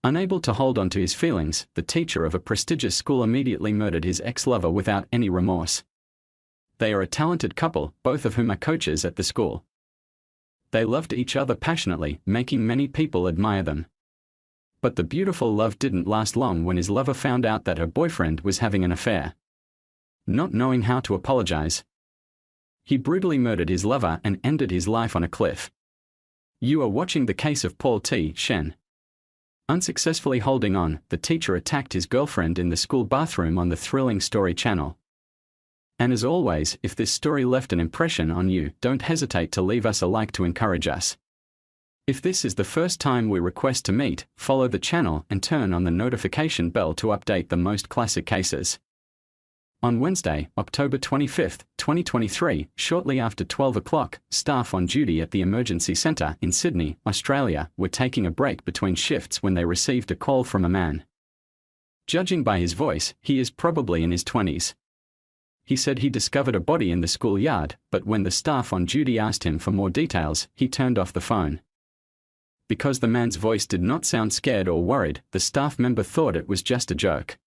Unable to hold on to his feelings, the teacher of a prestigious school immediately murdered his ex-lover without any remorse. They are a talented couple, both of whom are coaches at the school. They loved each other passionately, making many people admire them. But the beautiful love didn't last long when his lover found out that her boyfriend was having an affair. Not knowing how to apologize, he brutally murdered his lover and ended his life on a cliff. You are watching the case of Paul T. Shen. Unsuccessfully holding on, the teacher attacked his girlfriend in the school bathroom on the Thrilling Story channel. And as always, if this story left an impression on you, don't hesitate to leave us a like to encourage us. If this is the first time we request to meet, follow the channel and turn on the notification bell to update the most classic cases. On Wednesday, October 25, 2023, shortly after 12 o'clock, staff on duty at the emergency centre in Sydney, Australia, were taking a break between shifts when they received a call from a man. Judging by his voice, he is probably in his 20s. He said he discovered a body in the schoolyard, but when the staff on duty asked him for more details, he turned off the phone. Because the man's voice did not sound scared or worried, the staff member thought it was just a joke.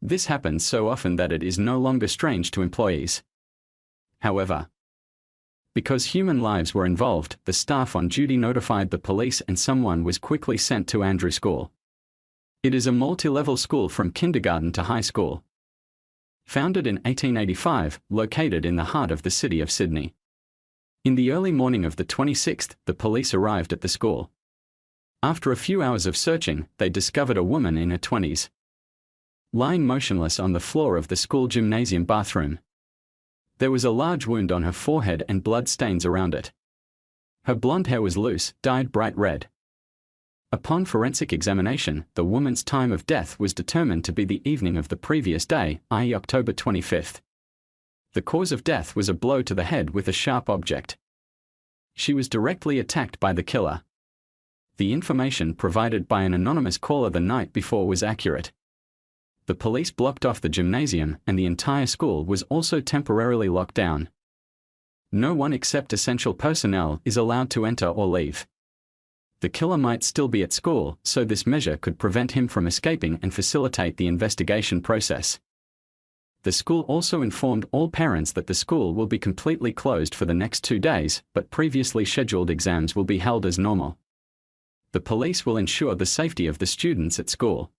This happens so often that it is no longer strange to employees. However, because human lives were involved, the staff on duty notified the police and someone was quickly sent to Andrew School. It is a multi-level school from kindergarten to high school. Founded in 1885, located in the heart of the city of Sydney. In the early morning of the 26th, the police arrived at the school. After a few hours of searching, they discovered a woman in her 20s. Lying motionless on the floor of the school gymnasium bathroom. There was a large wound on her forehead and blood stains around it. Her blonde hair was loose, dyed bright red. Upon forensic examination, the woman's time of death was determined to be the evening of the previous day, i.e. October 25th. The cause of death was a blow to the head with a sharp object. She was directly attacked by the killer. The information provided by an anonymous caller the night before was accurate. The police blocked off the gymnasium and the entire school was also temporarily locked down. No one except essential personnel is allowed to enter or leave. The killer might still be at school, so this measure could prevent him from escaping and facilitate the investigation process. The school also informed all parents that the school will be completely closed for the next 2 days, but previously scheduled exams will be held as normal. The police will ensure the safety of the students at school.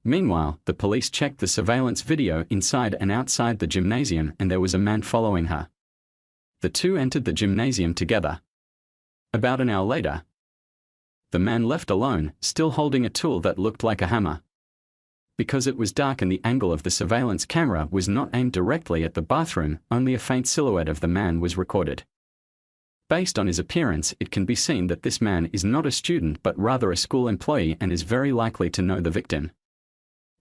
Meanwhile, the police checked the surveillance video inside and outside the gymnasium and there was a man following her. The two entered the gymnasium together. About an hour later, the man left alone, still holding a tool that looked like a hammer. Because it was dark and the angle of the surveillance camera was not aimed directly at the bathroom, only a faint silhouette of the man was recorded. Based on his appearance, it can be seen that this man is not a student but rather a school employee and is very likely to know the victim.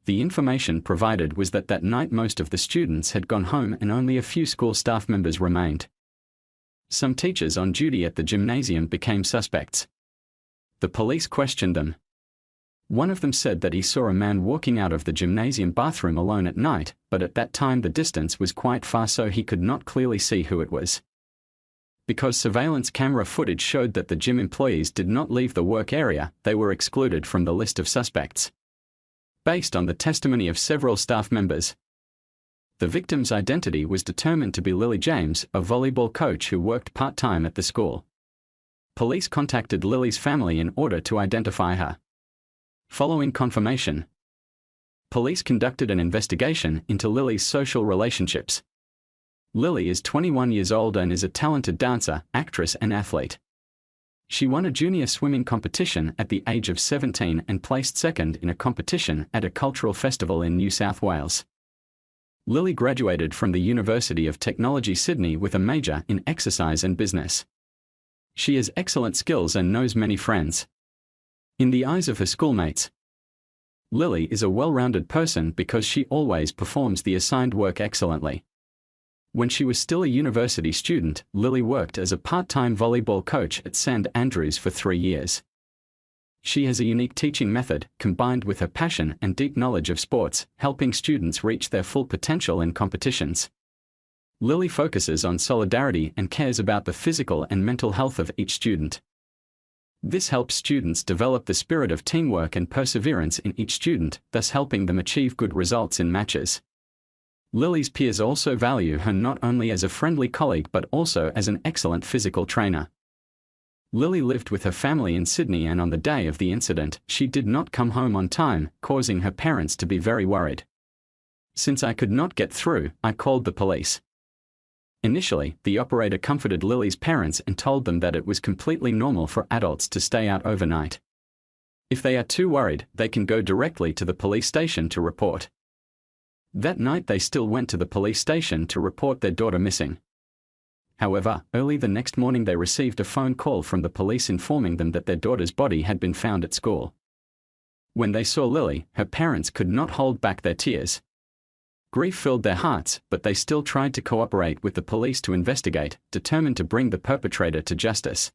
The information provided was that that night most of the students had gone home and only a few school staff members remained. Some teachers on duty at the gymnasium became suspects. The police questioned them. One of them said that he saw a man walking out of the gymnasium bathroom alone at night, but at that time the distance was quite far so he could not clearly see who it was. Because surveillance camera footage showed that the gym employees did not leave the work area, they were excluded from the list of suspects. Based on the testimony of several staff members, the victim's identity was determined to be Lily James, a volleyball coach who worked part-time at the school. Police contacted Lily's family in order to identify her. Following confirmation, police conducted an investigation into Lily's social relationships. Lily is 21 years old and is a talented dancer, actress and athlete. She won a junior swimming competition at the age of 17 and placed second in a competition at a cultural festival in New South Wales. Lily graduated from the University of Technology Sydney with a major in exercise and business. She has excellent skills and knows many friends. In the eyes of her schoolmates, Lily is a well-rounded person because she always performs the assigned work excellently. When she was still a university student, Lily worked as a part-time volleyball coach at St Andrews for 3 years. She has a unique teaching method, combined with her passion and deep knowledge of sports, helping students reach their full potential in competitions. Lily focuses on solidarity and cares about the physical and mental health of each student. This helps students develop the spirit of teamwork and perseverance in each student, thus helping them achieve good results in matches. Lily's peers also value her not only as a friendly colleague but also as an excellent physical trainer. Lily lived with her family in Sydney, and on the day of the incident, she did not come home on time, causing her parents to be very worried. "Since I could not get through, I called the police." Initially, the operator comforted Lily's parents and told them that it was completely normal for adults to stay out overnight. If they are too worried, they can go directly to the police station to report. That night they still went to the police station to report their daughter missing. However, early the next morning they received a phone call from the police informing them that their daughter's body had been found at school. When they saw Lily, her parents could not hold back their tears. Grief filled their hearts, but they still tried to cooperate with the police to investigate, determined to bring the perpetrator to justice.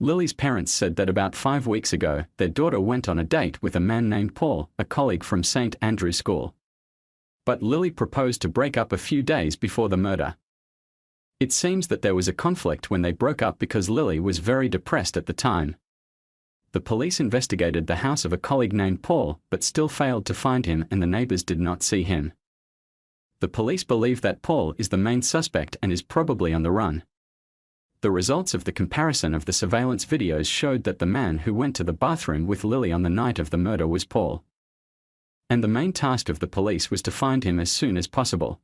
Lily's parents said that about 5 weeks ago, their daughter went on a date with a man named Paul, a colleague from St. Andrew's School. But Lily proposed to break up a few days before the murder. It seems that there was a conflict when they broke up because Lily was very depressed at the time. The police investigated the house of a colleague named Paul, but still failed to find him, and the neighbors did not see him. The police believe that Paul is the main suspect and is probably on the run. The results of the comparison of the surveillance videos showed that the man who went to the bathroom with Lily on the night of the murder was Paul. And the main task of the police was to find him as soon as possible.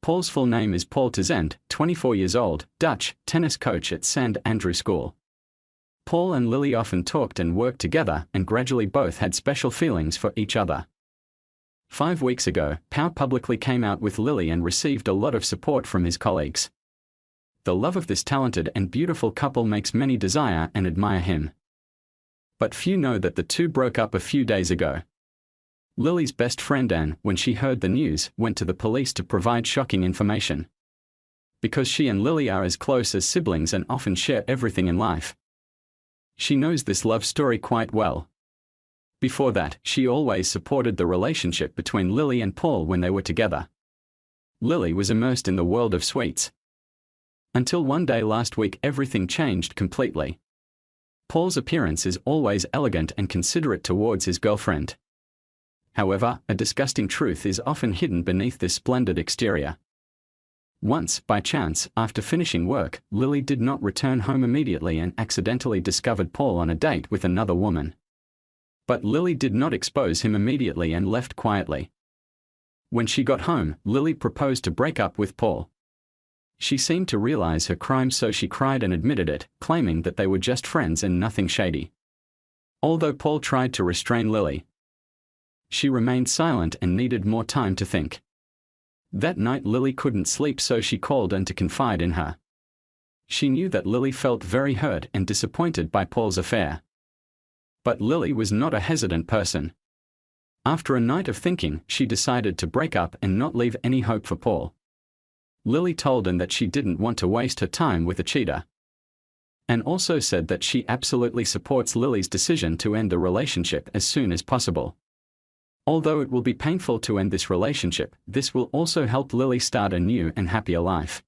Paul's full name is Paul Tezend, 24 years old, Dutch, tennis coach at St. Andrew School. Paul and Lily often talked and worked together, and gradually both had special feelings for each other. 5 weeks ago, Paul publicly came out with Lily and received a lot of support from his colleagues. The love of this talented and beautiful couple makes many desire and admire him. But few know that the two broke up a few days ago. Lily's best friend Anne, when she heard the news, went to the police to provide shocking information. Because she and Lily are as close as siblings and often share everything in life. She knows this love story quite well. Before that, she always supported the relationship between Lily and Paul when they were together. Lily was immersed in the world of sweets. Until one day last week everything changed completely. Paul's appearance is always elegant and considerate towards his girlfriend. However, a disgusting truth is often hidden beneath this splendid exterior. Once, by chance, after finishing work, Lily did not return home immediately and accidentally discovered Paul on a date with another woman. But Lily did not expose him immediately and left quietly. When she got home, Lily proposed to break up with Paul. She seemed to realize her crime, so she cried and admitted it, claiming that they were just friends and nothing shady. Although Paul tried to restrain Lily, she remained silent and needed more time to think. That night Lily couldn't sleep, so she called Anne to confide in her. She knew that Lily felt very hurt and disappointed by Paul's affair. But Lily was not a hesitant person. After a night of thinking, she decided to break up and not leave any hope for Paul. Lily told Anne that she didn't want to waste her time with a cheater. Anne also said that she absolutely supports Lily's decision to end the relationship as soon as possible. Although it will be painful to end this relationship, this will also help Lily start a new and happier life.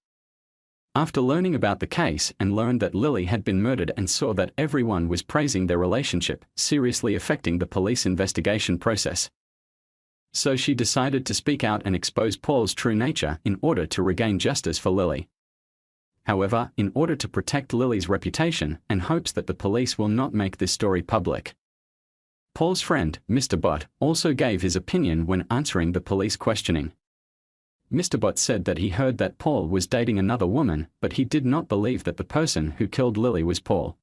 After learning about the case and learned that Lily had been murdered and saw that everyone was praising their relationship, seriously affecting the police investigation process. So she decided to speak out and expose Paul's true nature in order to regain justice for Lily. However, in order to protect Lily's reputation, and hopes that the police will not make this story public. Paul's friend, Mr. Bott, also gave his opinion when answering the police questioning. Mr. Bott said that he heard that Paul was dating another woman, but he did not believe that the person who killed Lily was Paul.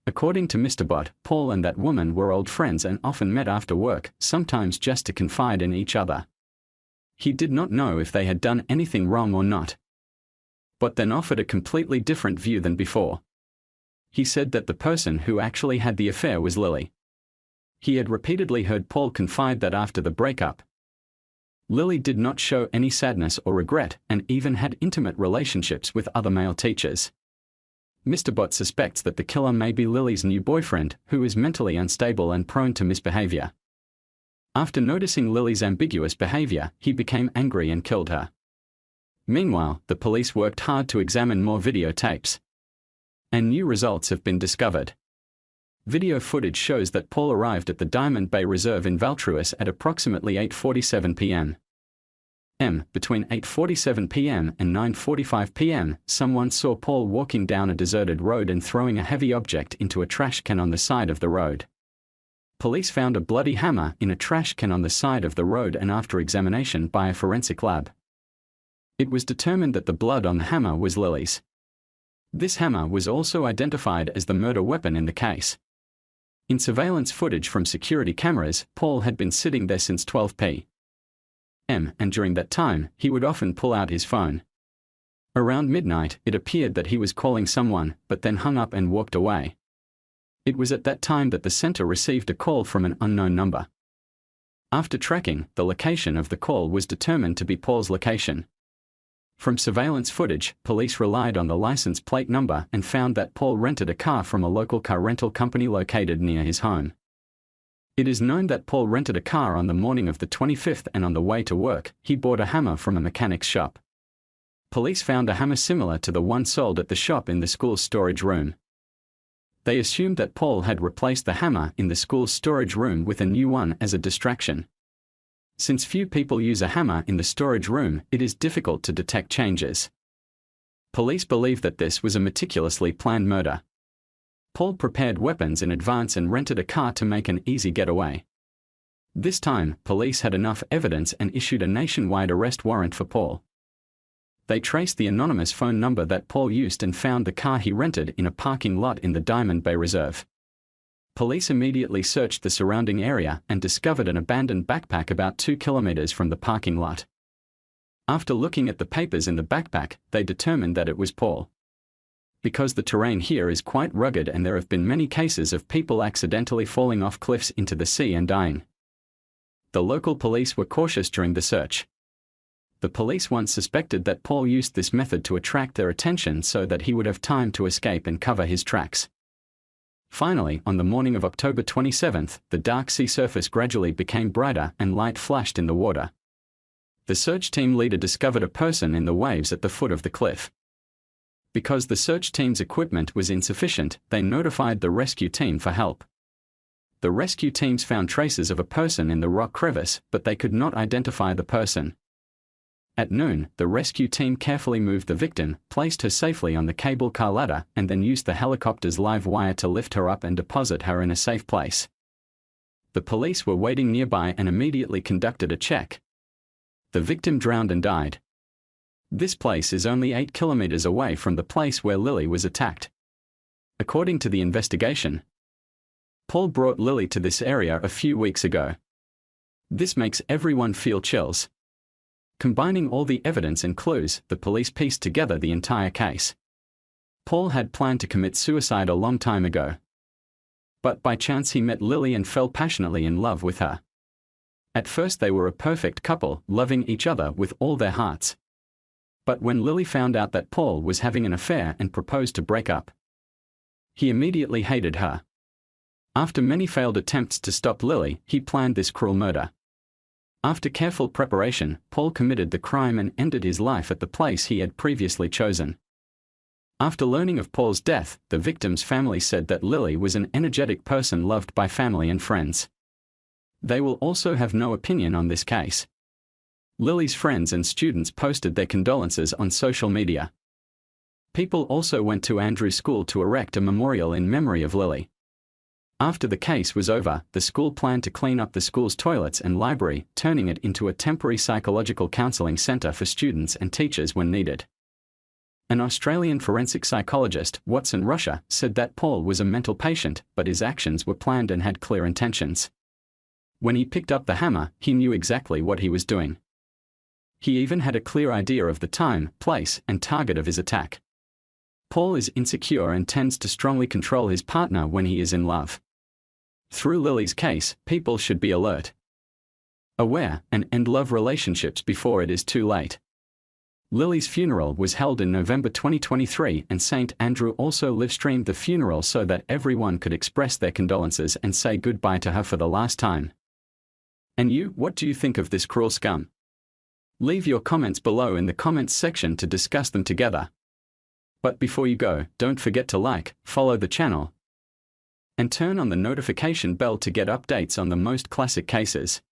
According to Mr. Bott, Paul and that woman were old friends and often met after work, sometimes just to confide in each other. He did not know if they had done anything wrong or not. Bott then offered a completely different view than before. He said that the person who actually had the affair was Lily. He had repeatedly heard Paul confide that after the breakup, Lily did not show any sadness or regret and even had intimate relationships with other male teachers. Mr. Bott suspects that the killer may be Lily's new boyfriend, who is mentally unstable and prone to misbehavior. After noticing Lily's ambiguous behavior, he became angry and killed her. Meanwhile, the police worked hard to examine more videotapes. And new results have been discovered. Video footage shows that Paul arrived at the Diamond Bay Reserve in Valtruis at approximately 8:47 p.m. Between 8:47 p.m. and 9:45 p.m., someone saw Paul walking down a deserted road and throwing a heavy object into a trash can on the side of the road. Police found a bloody hammer in a trash can on the side of the road, and after examination by a forensic lab, it was determined that the blood on the hammer was Lily's. This hammer was also identified as the murder weapon in the case. In surveillance footage from security cameras, Paul had been sitting there since 12 p.m., and during that time, he would often pull out his phone. Around midnight, it appeared that he was calling someone, but then hung up and walked away. It was at that time that the center received a call from an unknown number. After tracking, the location of the call was determined to be Paul's location. From surveillance footage, police relied on the license plate number and found that Paul rented a car from a local car rental company located near his home. It is known that Paul rented a car on the morning of the 25th, and on the way to work, he bought a hammer from a mechanic's shop. Police found a hammer similar to the one sold at the shop in the school's storage room. They assumed that Paul had replaced the hammer in the school's storage room with a new one as a distraction. Since few people use a hammer in the storage room, it is difficult to detect changes. Police believe that this was a meticulously planned murder. Paul prepared weapons in advance and rented a car to make an easy getaway. This time, police had enough evidence and issued a nationwide arrest warrant for Paul. They traced the anonymous phone number that Paul used and found the car he rented in a parking lot in the Diamond Bay Reserve. Police immediately searched the surrounding area and discovered an abandoned backpack about 2 kilometers from the parking lot. After looking at the papers in the backpack, they determined that it was Paul. Because the terrain here is quite rugged and there have been many cases of people accidentally falling off cliffs into the sea and dying, the local police were cautious during the search. The police once suspected that Paul used this method to attract their attention so that he would have time to escape and cover his tracks. Finally, on the morning of October 27th, the dark sea surface gradually became brighter and light flashed in the water. The search team leader discovered a person in the waves at the foot of the cliff. Because the search team's equipment was insufficient, they notified the rescue team for help. The rescue teams found traces of a person in the rock crevice, but they could not identify the person. At noon, the rescue team carefully moved the victim, placed her safely on the cable car ladder, and then used the helicopter's live wire to lift her up and deposit her in a safe place. The police were waiting nearby and immediately conducted a check. The victim drowned and died. This place is only 8 kilometers away from the place where Lily was attacked. According to the investigation, Paul brought Lily to this area a few weeks ago. This makes everyone feel chills. Combining all the evidence and clues, the police pieced together the entire case. Paul had planned to commit suicide a long time ago. But by chance he met Lily and fell passionately in love with her. At first they were a perfect couple, loving each other with all their hearts. But when Lily found out that Paul was having an affair and proposed to break up, he immediately hated her. After many failed attempts to stop Lily, he planned this cruel murder. After careful preparation, Paul committed the crime and ended his life at the place he had previously chosen. After learning of Paul's death, the victim's family said that Lily was an energetic person loved by family and friends. They will also have no opinion on this case. Lily's friends and students posted their condolences on social media. People also went to Andrew's school to erect a memorial in memory of Lily. After the case was over, the school planned to clean up the school's toilets and library, turning it into a temporary psychological counseling center for students and teachers when needed. An Australian forensic psychologist, Watson Rusher, said that Paul was a mental patient, but his actions were planned and had clear intentions. When he picked up the hammer, he knew exactly what he was doing. He even had a clear idea of the time, place, and target of his attack. Paul is insecure and tends to strongly control his partner when he is in love. Through Lily's case, people should be alert, aware, and end love relationships before it is too late. Lily's funeral was held in November 2023, and St. Andrew also live-streamed the funeral so that everyone could express their condolences and say goodbye to her for the last time. And you, what do you think of this cruel scum? Leave your comments below in the comments section to discuss them together. But before you go, don't forget to like, follow the channel, and turn on the notification bell to get updates on the most classic cases.